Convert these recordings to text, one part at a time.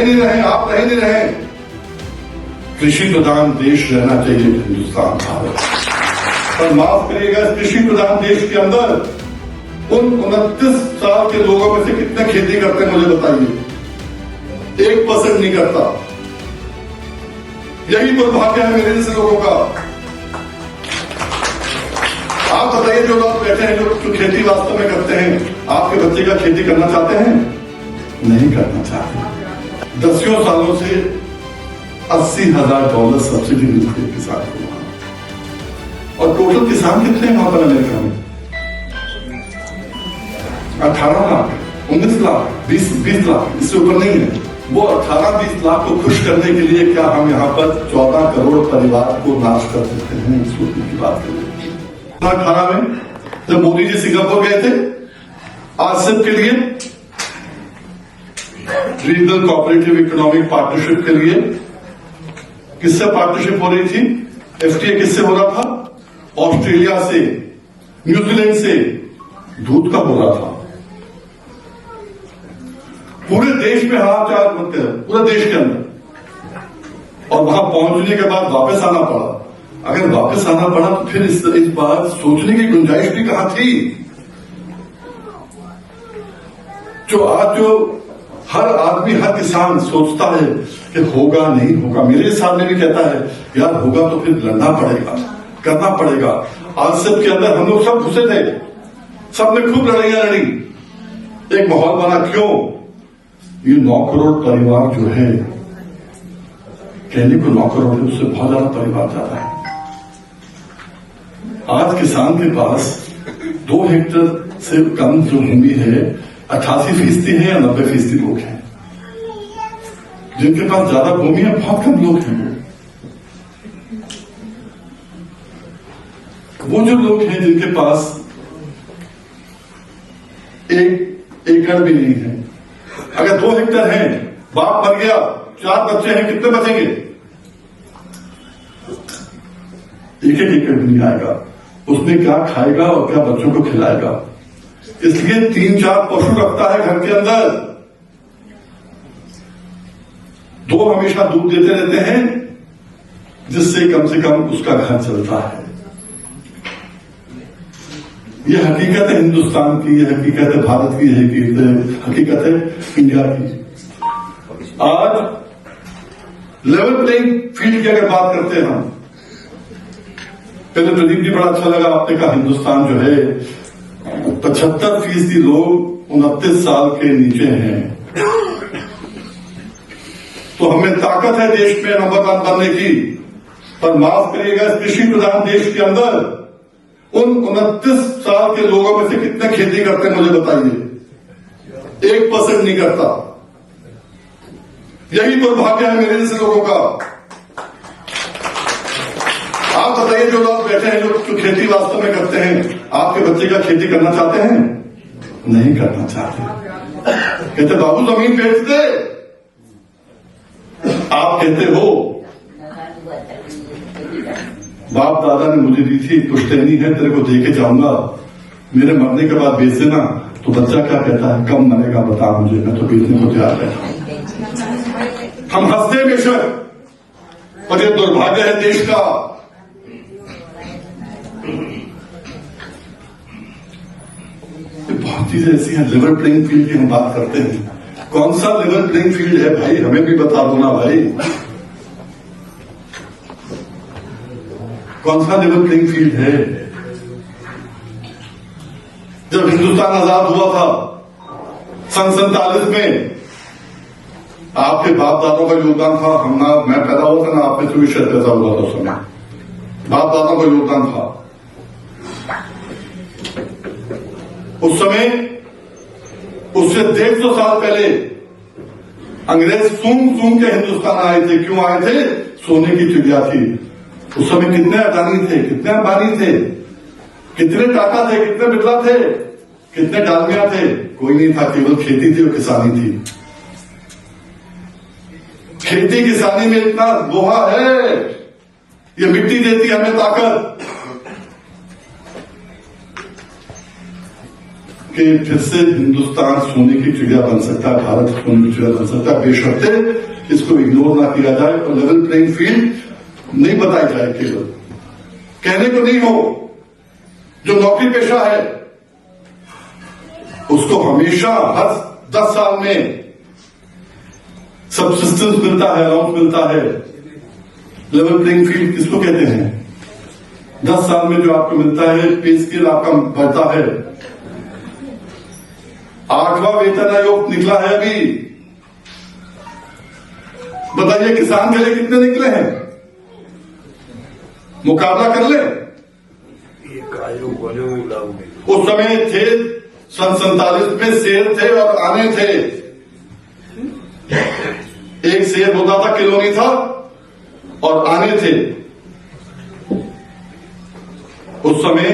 रह नहीं रहे, आप रह नहीं रहे। कृषि प्रधान देश रहना चाहिए हिंदुस्तान भारत, पर माफ करिएगा, इस कृषि प्रधान देश के अंदर उन 29 साल के लोगों में से कितने खेती करते हैं मुझे बताइए। 1% नहीं करता। यही दुर्भाग्य है मेरे जैसे लोगों का। आप बताइए, जो लोग बैठे हैं, जो खेती वास्तव में करते हैं, आपके बच्चे का खेती करना चाहते हैं? नहीं करना चाहते। 10 सालों से $80,000 सब्सिडी मिलती है किसान को। और टोटल किसान कितने हैं वहां पर अमेरिका में? 18 लाख, 19 लाख, 20 लाख, इससे ऊपर नहीं है। वो 18-20 लाख को खुश करने के लिए क्या हम यहाँ पर 14 करोड़ परिवार को नाश कर सकते हैं? इस की बात करें। 2018 में जब मोदी जी सिंगापुर गए थे आसिफ के लिए, रीजनल कोऑपरेटिव इकोनॉमिक पार्टनरशिप के लिए, किससे पार्टनरशिप हो रही थी? एफटीए किससे हो रहा था? ऑस्ट्रेलिया से, न्यूजीलैंड से दूध का हो रहा था। पूरे देश में हाहाकार मचते हैं, पूरे देश के अंदर। और वहां पहुंचने के बाद वापस आना पड़ा। अगर वापस आना पड़ा तो फिर इस बात सोचने की गुंजाइश भी कहां थी? जो आज जो हर आदमी, हर किसान सोचता है कि होगा नहीं होगा, मेरे सामने भी कहता है यार होगा तो फिर लड़ना पड़ेगा, करना पड़ेगा। आज सब के अंदर हम लोग सब घुसे थे, सबने खूब लड़ाइयां लड़ी, एक माहौल बना। क्यों? ये 9 करोड़ परिवार जो है, कहने को 9 करोड़ है, उससे बहुत ज्यादा परिवार ज्यादा है। आज किसान के पास 2 हेक्टेयर से कम जो भूमि है, 88% है या 90% लोग हैं। जिनके पास ज्यादा भूमि है, बहुत कम लोग हैं। वो जो लोग हैं जिनके पास 1 एकड़ भी नहीं है, अगर 2 हेक्टेयर है, बाप मर गया, 4 बच्चे हैं, कितने बचेंगे? 1 एकड़ भी नहीं आएगा। उसमें क्या खाएगा और क्या बच्चों को खिलाएगा? इसलिए 3-4 पशु रखता है घर के अंदर। 2 हमेशा दूध देते रहते हैं, जिससे कम से कम उसका घर चलता है। यह हकीकत है हिंदुस्तान की, यह हकीकत है भारत की, यह हकीकत है इंडिया की। आज लेवल प्लेइंग फील्ड की अगर बात करते हैं हम, पहले प्रदीप जी बड़ा अच्छा लगा, आपने कहा हिंदुस्तान जो है 75% लोग 29 साल के नीचे हैं। तो हमें ताकत है देश में नंबर 1 बनने की, पर माफ करिएगा, इस कृषि प्रधान देश के अंदर उन 29 साल के लोगों में से कितने खेती करते हैं मुझे बताइए। 1% नहीं करता। यही दुर्भाग्य है मेरे जैसे लोगों का। आप बताइए, जो लोग बैठे हैं, जो खेती वास्तव में करते हैं, आपके बच्चे का खेती करना चाहते हैं? नहीं करना चाहते। कहते बाबू जमीन बेच दे। आप कहते हो बाप दादा ने मुझे दी थी, पुश्तैनी है, तेरे को दे के जाऊंगा, मेरे मरने के बाद बेच देना। तो बच्चा क्या कहता है? कब मरेगा बता मुझे, मैं तो बेचने को तैयार है। हम हंसते बेशक, पर यह दुर्भाग्य है देश का। बहुत चीजें ऐसी हैं। लेवल प्लेइंग फील्ड की हम बात करते हैं, कौन सा लेवल प्लेइंग फील्ड है भाई? हमें भी बता दो ना भाई, कौन सा लेवल प्लेइंग फील्ड है? जब हिंदुस्तान आजाद हुआ था सन 47 में, आपके बाप दादों का योगदान था। मैं पैदा हुआ था ना, आप में से भी शायद पैदा हुआ था उस समय। बाप दादों का योगदान था उस समय। उससे 150 साल पहले अंग्रेज सूंघ के हिंदुस्तान आए थे। क्यों आए थे? सोने की चिड़िया थी। उस समय कितने अडानी थे, कितने अंबानी थे, कितने टाटा थे, कितने बिरला थे, कितने डालमिया थे? कोई नहीं था, केवल खेती थी और किसानी थी। खेती किसानी में इतना लोहा है, ये मिट्टी देती है हमें ताकत। कि फिर से हिंदुस्तान सोने की चिड़िया बन सकता है, भारत सोने की चिड़िया बन सकता है, बेशर्ते इसको इग्नोर ना किया जाए और लेवल प्लेइंग फील्ड नहीं बताई जाए। केवल कहने को नहीं हो, जो नौकरी पेशा है उसको हमेशा हर 10 साल में सबसिस्टेंस मिलता है, अलाउंस मिलता है। लेवल प्लेइंग फील्ड किसको कहते हैं? 10 साल में जो आपको मिलता है, पे स्केल आपका बढ़ता है। 8वां वेतन आयोग निकला है अभी, बताइए किसान के लिए कितने निकले हैं? मुकाबला कर ले। उस समय थे 47 में शेर थे और आने थे। एक शेर होता था, किलोनी था, और आने थे। उस समय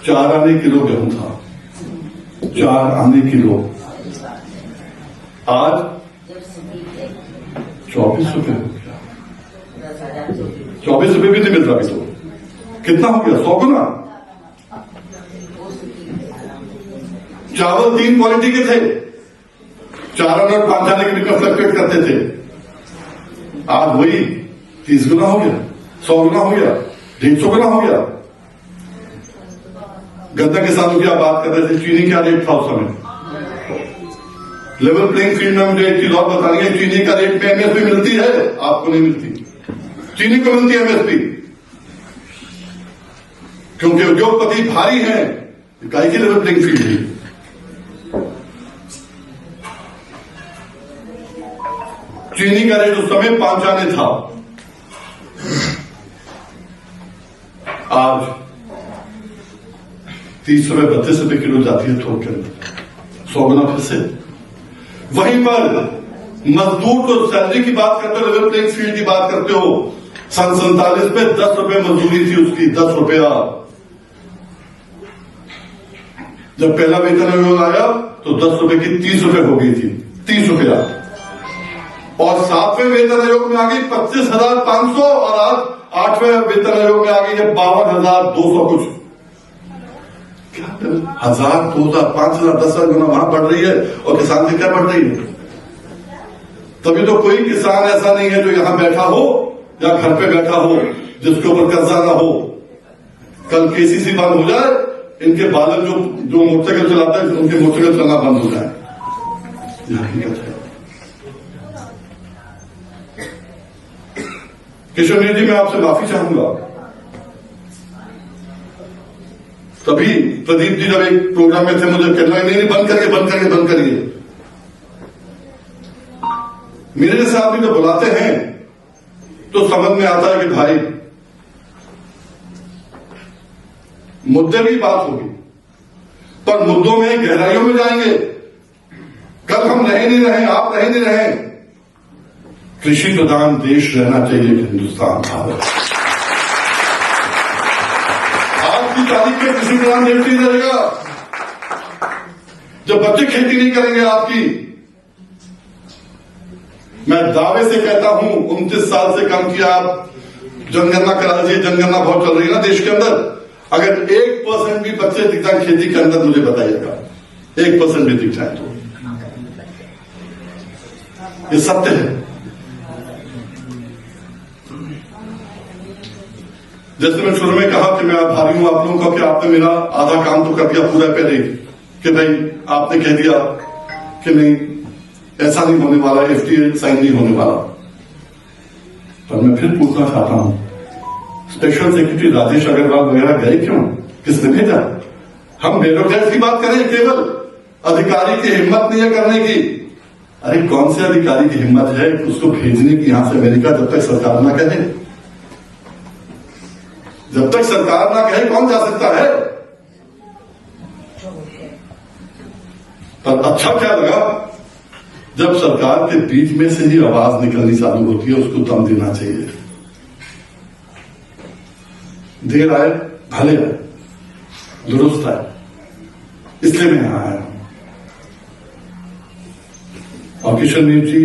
4 आने किलो गेहूं था, 4 आने किलो। आज 24 रुपए हो गया। 24 रुपए भी नहीं मिल रहा अभी तो। कितना हो गया? 100 गुना। चावल 3 क्वालिटी के थे, 4 आने और 5 आने के बीच में फ्लक्चुएट करते थे। आज वही 30 गुना हो गया, 100 गुना हो गया, 150 गुना हो गया। गन्ना किसानों की आप बात कर रहे थे, चीनी क्या रेट था उस समय? लेवल प्लेइंग फील्ड में मुझे एक चीज और बतानी है, चीनी का रेट में एमएसपी मिलती है, आपको नहीं मिलती। चीनी को मिलती है एमएसपी, क्योंकि उद्योगपति भारी हैं। इकाई की लेवल प्लेइंग फील्ड है। चीनी का रेट उस समय 5 आने था, आज 30 रुपए 32 रुपए किलो जाती है थोक के अंदर, 100 गुना फिर से। वहीं पर मजदूर तो सैलरी की बात करते हो, लेवल प्लेइंग फील्ड की बात करते हो। 47 में 10 रुपए मजदूरी थी उसकी, 10 रुपया। जब पहला वेतन आयोग आया तो 10 रुपए की 30 रुपए हो गई थी, 30 रुपया। और 7वें वेतन आयोग में आ गई 25,500 और आज 8वें वेतन आयोग में आ गई है 52,200 कुछ। क्या 1,000, 2,000, 5,000, 10,000 गुना वहां बढ़ रही है और किसान की क्या बढ़ रही है? तभी तो कोई किसान ऐसा नहीं है जो यहां बैठा हो या घर पे बैठा हो जिसके ऊपर कर्जा ना हो। कल केसीसी बंद हो जाए, इनके बालक जो मोटरसाइकिल चलाता है उनके मोटरसाइकिल चलना बंद हो जाए। यह हकीकत है। किशोर जी, मैं आपसे माफी चाहूंगा। तभी प्रदीप जी जब एक प्रोग्राम में थे, मुझे कहना नहीं बंद करिए, बंद करिए, बंद करिए। मेरे जैसे आदमी जब बुलाते हैं तो समझ में आता है कि भाई मुद्दे की बात होगी, पर मुद्दों में गहराइयों में जाएंगे। कल हम रहे नहीं रहे, आप रहे नहीं रहे, कृषि प्रधान देश रहना चाहिए हिंदुस्तान, भारत। आज की तारीख में कृषि प्रधान देश नहीं रहेगा जब बच्चे खेती नहीं करेंगे आपकी। मैं दावे से कहता हूं, 29 साल से कम किया, आप जनगणना करा लीजिए, जनगणना बहुत चल रही है ना देश के अंदर। अगर 1% भी बच्चे दिख जाए खेती के अंदर, मुझे बताइएगा, 1% भी दिख जाए तो ये सत्य है। जैसे मैं शुरू में कहा कि मैं आभारी हूं आप लोगों का कि आपने मेरा आधा काम तो कर दिया पूरा पहले, कि भाई आपने कह दिया कि नहीं ऐसा नहीं होने वाला, एफटीए साइन नहीं होने वाला। पर मैं फिर पूछना चाहता हूं, स्पेशल सेक्रेटरी राजेश अग्रवाल वगैरह गए क्यों? किसने भेजा? हम बेरोजगार की बात करें, केवल अधिकारी की हिम्मत नहीं है करने की। अरे कौन से अधिकारी की हिम्मत है उसको भेजने की यहां से अमेरिका, जब तक सरकार ना कहे? जब तक सरकार ना कहे कौन जा सकता है? पर अच्छा क्या लगा जब सरकार के बीच में से ही आवाज निकलनी चालू होती है, उसको दम देना चाहिए। देर आए भले आए, दुरुस्त आए, इसलिए मैं यहां आया हूं। और किशनवीर जी,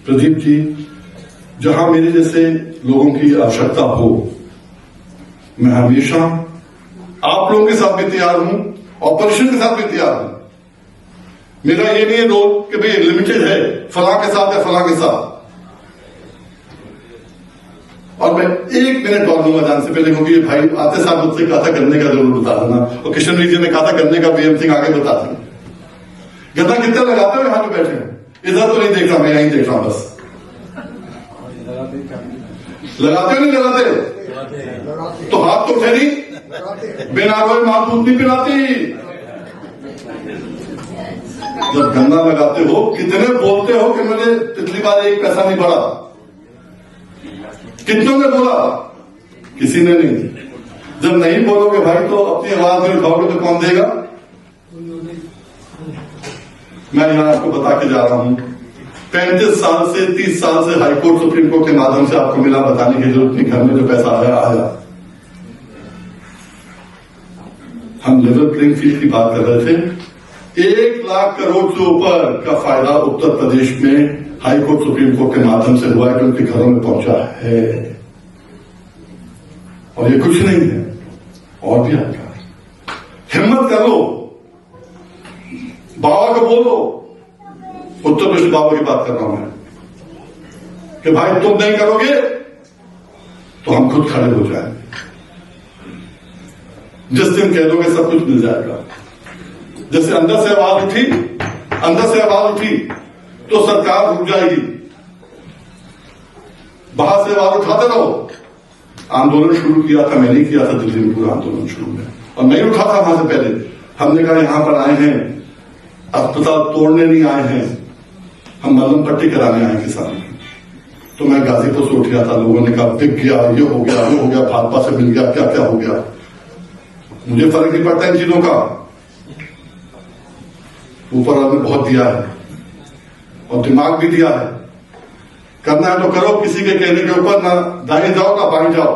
प्रदीप जी, जहां मेरे जैसे लोगों की आवश्यकता हो, मैं हमेशा आप लोगों के साथ भी तैयार हूं ऑपरेशन के साथ भी तैयार हूं। मेरा ये नहीं है रोल कि भाई लिमिटेड है फलां के साथ या फलां के साथ। और मैं 1 मिनट और लूंगा जान से पहले, क्योंकि भाई आते साहब मुझसे कहा था करने का जरूर बता देना, और किशन जी ने कहा था करने का, बीएम सिंह आगे बता दें। गद्दा कितना लगाते हो? यहां पे बैठे हैं, इधर तो नहीं देख रहा, मैं यहीं देख रहा हूं बस। लगाते हो नहीं लगाते? तो हाथ तो उठे नहीं, बिना रोए मां दूध नहीं पिलाती। जब गन्ना लगाते हो कितने बोलते हो कि मुझे पिछली बार 1 पैसा नहीं बढ़ा? कितनों ने बोला? किसी ने नहीं। जब नहीं बोलोगे भाई तो अपनी आवाज में उठाओगे तो कौन देगा? मैं यहां आपको बता के जा रहा हूं, 35 साल से 30 साल से हाईकोर्ट सुप्रीम कोर्ट के माध्यम से आपको मिला, बताने की जरूरत नहीं, घर में जो पैसा आया। हम लेवल प्लेइंग फील्ड की बात कर रहे थे। 1 लाख करोड़ से ऊपर का फायदा उत्तर प्रदेश में हाईकोर्ट सुप्रीम कोर्ट के माध्यम से हुआ है, कि उनके घरों में पहुंचा है। और ये कुछ नहीं है, और भी आएगा। हिम्मत करो, बाबा को बोलो, उत्तर प्रदेश बाबा की बात कर रहा हूं मैं, कि भाई तुम नहीं करोगे तो हम खुद खड़े हो जाएंगे। जिस दिन कह दोगे सब कुछ मिल जाएगा। जैसे अंदर से आवाज उठी तो सरकार रुक जाएगी। बाहर से आवाज उठाते रहो। आंदोलन शुरू किया था, मैंने किया था दिल्ली में पूरा आंदोलन शुरू में, और मैं उठा था वहां से पहले। हमने कहा यहां पर आए हैं अस्पताल तोड़ने नहीं आए हैं, हम मलहम पट्टी कराने आए किसान। तो मैं गाजीपुर से उठ गया था, लोगों ने कहा बिक गया, ये हो गया, वो हो गया, भाजपा से मिल गया, क्या क्या हो गया। मुझे फर्क नहीं पड़ता इन चीजों का, ऊपर वाले ने बहुत दिया है और दिमाग भी दिया है। करना है तो करो, किसी के कहने के ऊपर ना दाएं जाओ ना बाएं जाओ,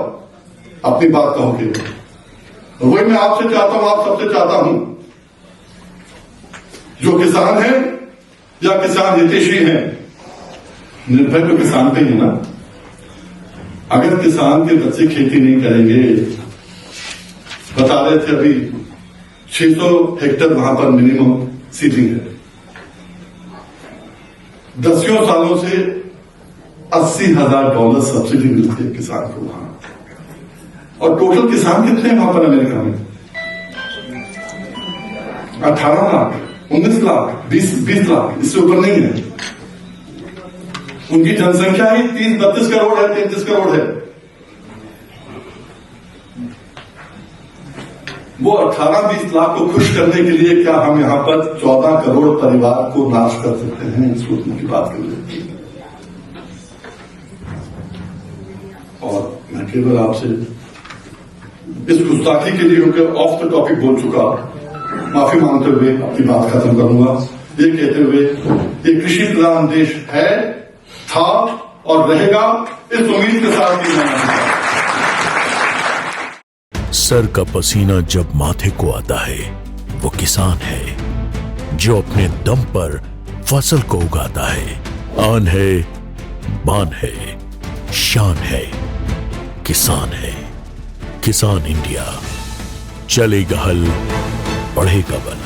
अपनी बात कहोगे। वही मैं आपसे चाहता हूं, आप सबसे चाहता हूं, जो किसान है या किसान हितैषी हैं, निर्भर तो किसान पे ही है ना। अगर किसान के बच्चे खेती नहीं करेंगे, बता रहे थे अभी 600 हेक्टेयर वहां पर मिनिमम सीलिंग है। 10 सालों से $80,000 सब्सिडी मिलती है किसान को वहां। और टोटल किसान कितने हैं वहां पर अमेरिका में? 18 लाख, 19 लाख, 20 लाख, इससे ऊपर नहीं है। उनकी जनसंख्या ही 30-32 करोड़ है, 33 करोड़ है। वो 18-20 लाख को खुश करने के लिए क्या हम यहां पर 14 करोड़ परिवार को नाश कर सकते हैं? सोचने की बात कर रहे। और मैं केवल आपसे इस गुस्ताखी के लिए क्योंकि ऑफ द टॉपिक बोल चुका, माफी मांगते हुए अपनी बात खत्म करूंगा, ये कहते हुए ये कृषि प्रधान देश है, था और रहेगा, इस उम्मीद के साथ ही सर का पसीना जब माथे को आता है, वो किसान है जो अपने दम पर फसल को उगाता है। आन है, बान है, शान है, किसान है। किसान इंडिया, चलेगा हल, बढ़ेगा बल।